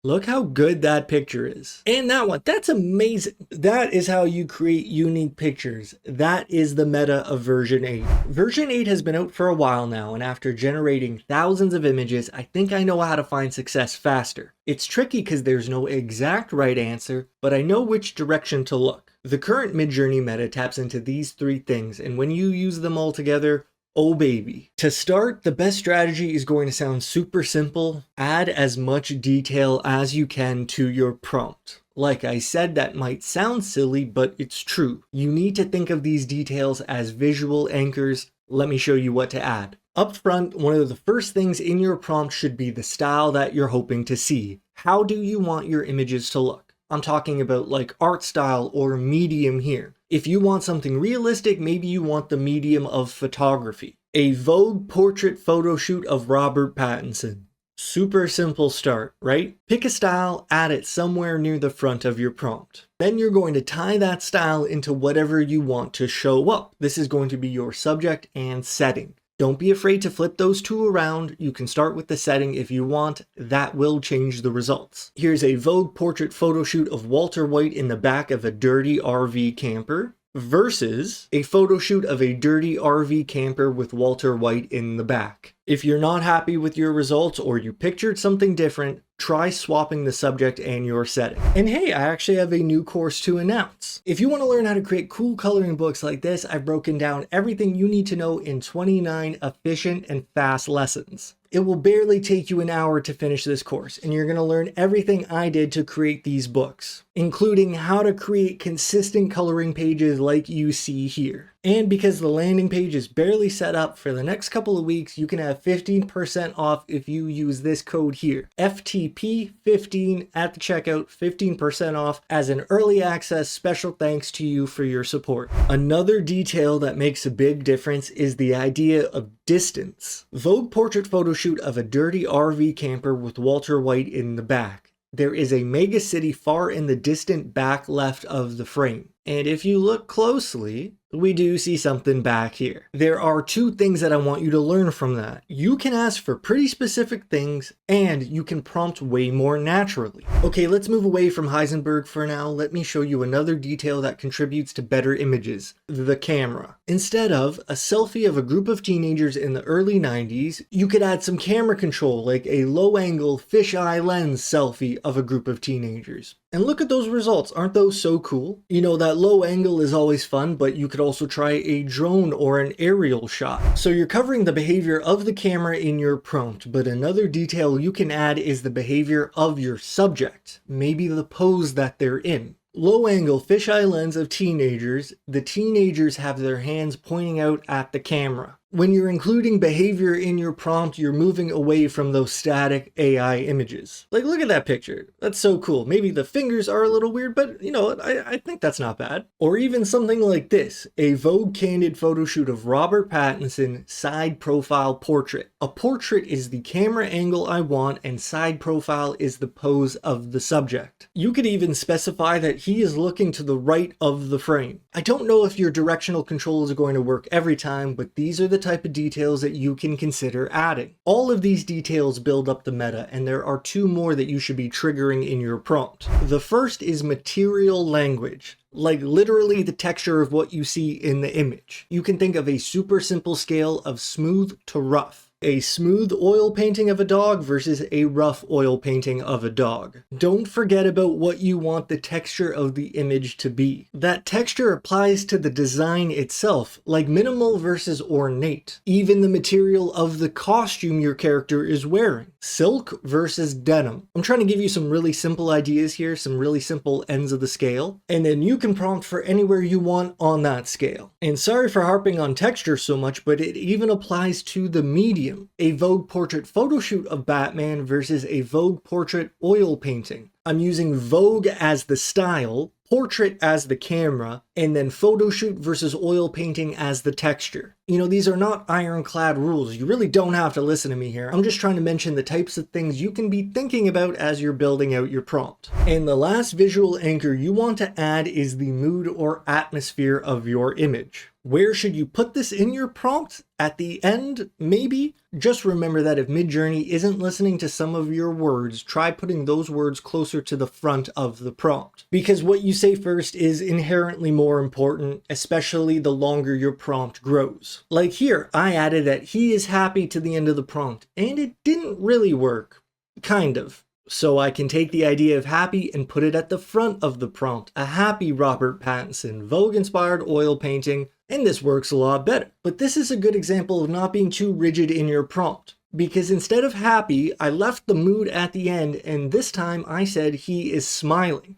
Look how good that picture is. And that one, that's amazing. That is how you create unique pictures. That is the meta of version 8. Version 8 has been out for a while now, and after generating thousands of images, I think I know how to find success faster. It's tricky because there's no exact right answer, but I know which direction to look. The current Midjourney meta taps into these three things, and when you use them all together, oh baby. To start, the best strategy is going to sound super simple. Add as much detail as you can to your prompt. Like I said, that might sound silly, but it's true. You need to think of these details as visual anchors. Let me show you what to add. Up front, one of the first things in your prompt should be the style that you're hoping to see. How do you want your images to look? I'm talking about like art style or medium here. If you want something realistic, maybe you want the medium of photography. A Vogue portrait photo shoot of Robert Pattinson. Super simple start, right? Pick a style, add it somewhere near the front of your prompt. Then you're going to tie that style into whatever you want to show up. This is going to be your subject and setting. Don't be afraid to flip those two around. You can start with the setting if you want. That will change the results. Here's a Vogue portrait photo shoot of Walter White in the back of a dirty RV camper versus a photo shoot of a dirty RV camper with Walter White in the back. If you're not happy with your results or you pictured something different, try swapping the subject and your setting. And hey, I actually have a new course to announce. If you want to learn how to create cool coloring books like this, I've broken down everything you need to know in 29 efficient and fast lessons. It will barely take you an hour to finish this course, and you're going to learn everything I did to create these books, including how to create consistent coloring pages like you see here. And because the landing page is barely set up, for the next couple of weeks, you can have 15% off if you use this code here. FTP15 at the checkout, 15% off as an early access special thanks to you for your support. Another detail that makes a big difference is the idea of distance. Vogue portrait photo shoot of a dirty RV camper with Walter White in the back. There is a mega city far in the distant back left of the frame. And if you look closely, we do see something back here. There are two things that I want you to learn from that. You can ask for pretty specific things, and you can prompt way more naturally. Okay, let's move away from Heisenberg for now. Let me show you another detail that contributes to better images: the camera. Instead of a selfie of a group of teenagers in the early 90s, you could add some camera control, like a low-angle fisheye lens selfie of a group of teenagers. And look at those results. Aren't those so cool? You know, that low angle is always fun, but you could also try a drone or an aerial shot. So you're covering the behavior of the camera in your prompt, but another detail you can add is the behavior of your subject, maybe the pose that they're in. Low angle fisheye lens of teenagers, the teenagers have their hands pointing out at the camera. When you're including behavior in your prompt, you're moving away from those static AI images. Like, look at that picture. That's so cool. Maybe the fingers are a little weird, but you know what? I think that's not bad. Or even something like this, a Vogue candid photo shoot of Robert Pattinson side profile portrait. A portrait is the camera angle I want, and side profile is the pose of the subject. You could even specify that he is looking to the right of the frame. I don't know if your directional controls are going to work every time, but these are the type of details that you can consider adding. All of these details build up the meta, and there are two more that you should be triggering in your prompt. The first is material language. Like literally the texture of what you see in the image. You can think of a super simple scale of smooth to rough. A smooth oil painting of a dog versus a rough oil painting of a dog. Don't forget about what you want the texture of the image to be. That texture applies to the design itself, like minimal versus ornate. Even the material of the costume your character is wearing. Silk versus denim. I'm trying to give you some really simple ideas here, some really simple ends of the scale, and then you can prompt for anywhere you want on that scale. And sorry for harping on texture so much, but it even applies to the medium. A Vogue portrait photo shoot of Batman versus a Vogue portrait oil painting. I'm using Vogue as the style, portrait as the camera, and then photo shoot versus oil painting as the texture. You know, these are not ironclad rules. You really don't have to listen to me here. I'm just trying to mention the types of things you can be thinking about as you're building out your prompt. And the last visual anchor you want to add is the mood or atmosphere of your image. Where should you put this in your prompt? At the end, maybe? Just remember that if Midjourney isn't listening to some of your words, try putting those words closer to the front of the prompt. Because what you say first is inherently more important, especially the longer your prompt grows. Like here, I added that he is happy to the end of the prompt, and it didn't really work. Kind of. So I can take the idea of happy and put it at the front of the prompt. A happy Robert Pattinson, Vogue-inspired oil painting, and this works a lot better. But this is a good example of not being too rigid in your prompt. Because instead of happy, I left the mood at the end, and this time I said he is smiling.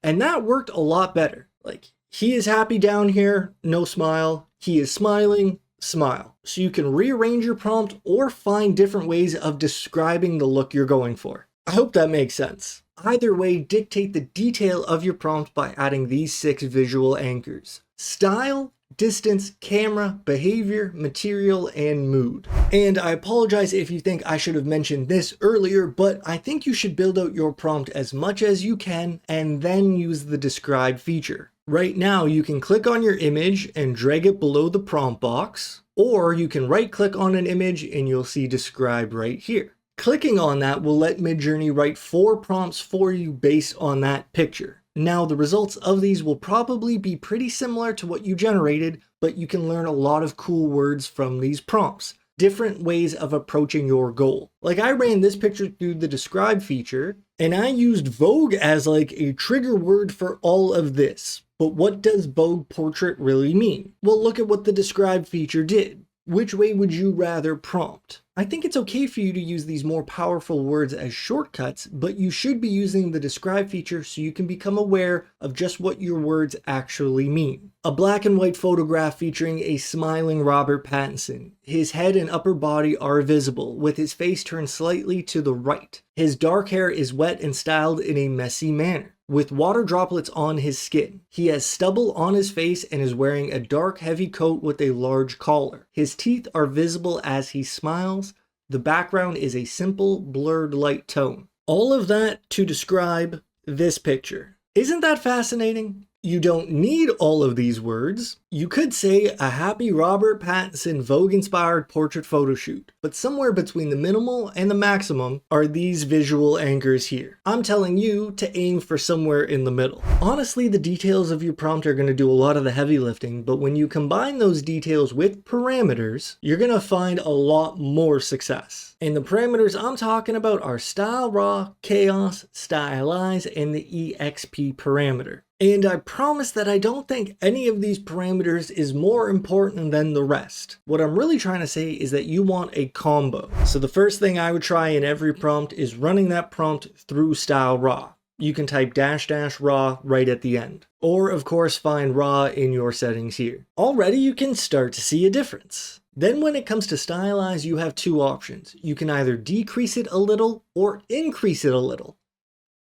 And that worked a lot better. Like, he is happy down here, no smile. He is smiling, smile. So you can rearrange your prompt or find different ways of describing the look you're going for. I hope that makes sense. Either way, dictate the detail of your prompt by adding these 6 visual anchors: style, distance, camera, behavior, material, and mood. And I apologize if you think I should have mentioned this earlier, but I think you should build out your prompt as much as you can and then use the describe feature. Right now, you can click on your image and drag it below the prompt box, or you can right-click on an image and you'll see describe right here. Clicking on that will let Midjourney write 4 prompts for you based on that picture. Now, the results of these will probably be pretty similar to what you generated, but you can learn a lot of cool words from these prompts. Different ways of approaching your goal. Like, I ran this picture through the describe feature, and I used Vogue as like a trigger word for all of this. But what does Vogue portrait really mean? Well, look at what the describe feature did. Which way would you rather prompt? I think it's okay for you to use these more powerful words as shortcuts, but you should be using the describe feature so you can become aware of just what your words actually mean. A black and white photograph featuring a smiling Robert Pattinson. His head and upper body are visible, with his face turned slightly to the right. His dark hair is wet and styled in a messy manner, with water droplets on his skin. He has stubble on his face and is wearing a dark, heavy coat with a large collar. His teeth are visible as he smiles. The background is a simple, blurred light tone. All of that to describe this picture. Isn't that fascinating? You don't need all of these words. You could say a happy Robert Pattinson Vogue-inspired portrait photo shoot, but somewhere between the minimal and the maximum are these visual anchors here. I'm telling you to aim for somewhere in the middle. Honestly, the details of your prompt are going to do a lot of the heavy lifting, but when you combine those details with parameters, you're going to find a lot more success. And the parameters I'm talking about are style, raw, chaos, stylize, and the EXP parameter. And I promise that I don't think any of these parameters is more important than the rest. What I'm really trying to say is that you want a combo. So the first thing I would try in every prompt is running that prompt through style raw. You can type -- raw right at the end. Or of course find raw in your settings here. Already you can start to see a difference. Then when it comes to stylize, you have 2 options. You can either decrease it a little or increase it a little.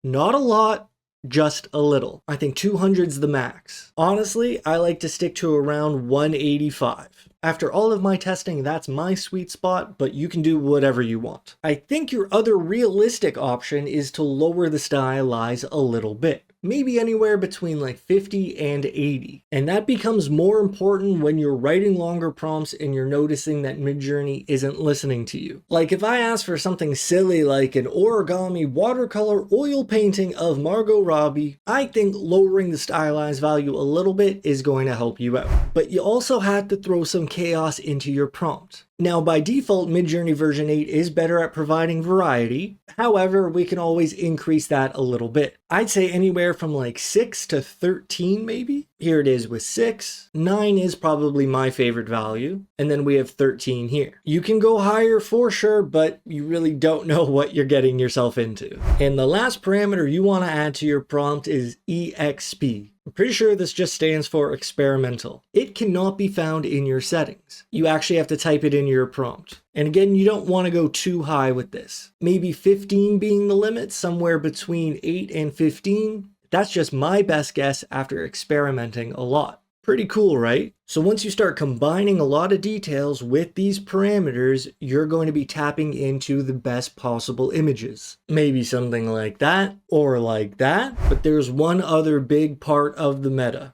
Not a lot, just a little. I think 200's the max. Honestly, I like to stick to around 185. After all of my testing, that's my sweet spot, but you can do whatever you want. I think your other realistic option is to lower the stylize a little bit. Maybe anywhere between like 50 and 80. And that becomes more important when you're writing longer prompts and you're noticing that Midjourney isn't listening to you. Like if I ask for something silly like an origami watercolor oil painting of Margot Robbie, I think lowering the stylize value a little bit is going to help you out. But you also have to throw some chaos into your prompt. Now, by default, Midjourney version 8 is better at providing variety. However, we can always increase that a little bit. I'd say anywhere from like 6 to 13 maybe. Here it is with 6. 9 is probably my favorite value. And then we have 13 here. You can go higher for sure, but you really don't know what you're getting yourself into. And the last parameter you want to add to your prompt is EXP. I'm pretty sure this just stands for experimental. It cannot be found in your settings. You actually have to type it in your prompt. And again, you don't want to go too high with this. Maybe 15 being the limit, somewhere between 8 and 15. That's just my best guess after experimenting a lot. Pretty cool, right? So once you start combining a lot of details with these parameters, you're going to be tapping into the best possible images. Maybe something like that or like that. But there's one other big part of the meta,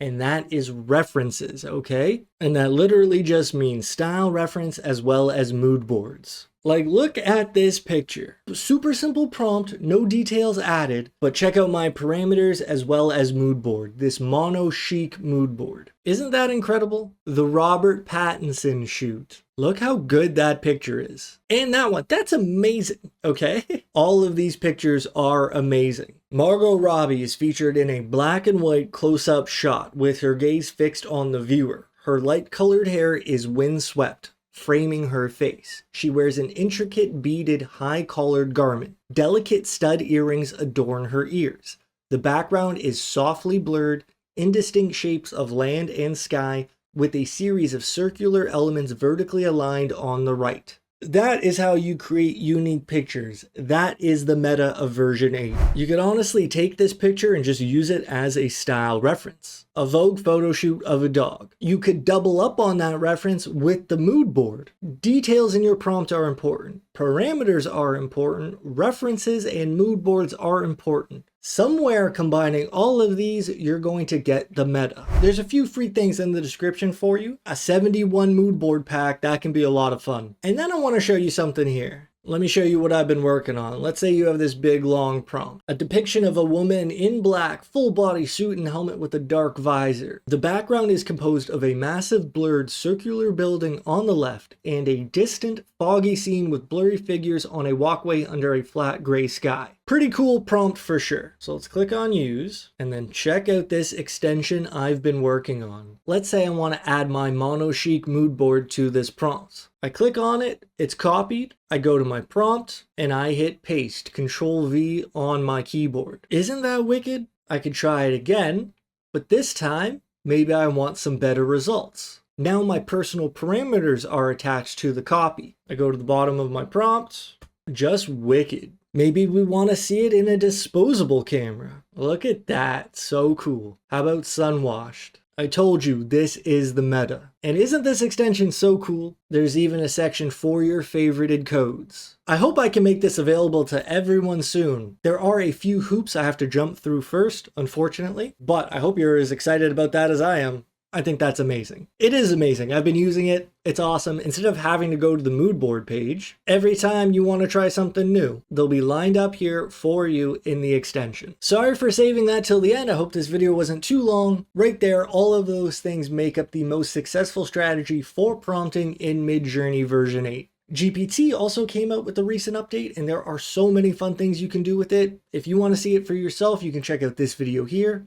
and that is references, okay? And that literally just means style reference as well as mood boards. Like, look at this picture. Super simple prompt, no details added, but check out my parameters as well as mood board, this mono chic mood board. Isn't that incredible? The Robert Pattinson shoot. Look how good that picture is. And that one, that's amazing, okay? All of these pictures are amazing. Margot Robbie is featured in a black and white close-up shot with her gaze fixed on the viewer. Her light-colored hair is windswept, framing her face. She wears an intricate beaded high-collared garment. Delicate stud earrings adorn her ears. The background is softly blurred, indistinct shapes of land and sky with a series of circular elements vertically aligned on the right. That is how you create unique pictures. That is the meta of version 8. You could honestly take this picture and just use it as a style reference. A Vogue photo shoot of a dog. You could double up on that reference with the mood board. Details in your prompt are important. Parameters are important. References and mood boards are important. Somewhere combining all of these, you're going to get the meta. There's a few free things in the description for you. A 71 mood board pack, that can be a lot of fun. And then I want to show you something here. Let me show you what I've been working on. Let's say you have this big long prompt. A depiction of a woman in black, full body suit and helmet with a dark visor. The background is composed of a massive blurred circular building on the left and a distant foggy scene with blurry figures on a walkway under a flat gray sky. Pretty cool prompt for sure. So let's click on use and then check out this extension I've been working on. Let's say I want to add my mono chic mood board to this prompt. I click on it, it's copied, I go to my prompt, and I hit paste, Control V on my keyboard. Isn't that wicked? I could try it again, but this time, maybe I want some better results. Now my personal parameters are attached to the copy. I go to the bottom of my prompt, just wicked. Maybe we want to see it in a disposable camera. Look at that, so cool. How about sun-washed? I told you, this is the meta. And isn't this extension so cool? There's even a section for your favorited codes. I hope I can make this available to everyone soon. There are a few hoops I have to jump through first, unfortunately, but I hope you're as excited about that as I am. I think that's amazing. It is amazing. I've been using it. It's awesome. Instead of having to go to the mood board page, every time you want to try something new, they'll be lined up here for you in the extension. Sorry for saving that till the end. I hope this video wasn't too long. Right there, all of those things make up the most successful strategy for prompting in Midjourney version 8. GPT also came out with a recent update, and there are so many fun things you can do with it. If you want to see it for yourself, you can check out this video here.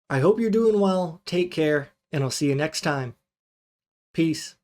I hope you're doing well. Take care. And I'll see you next time. Peace.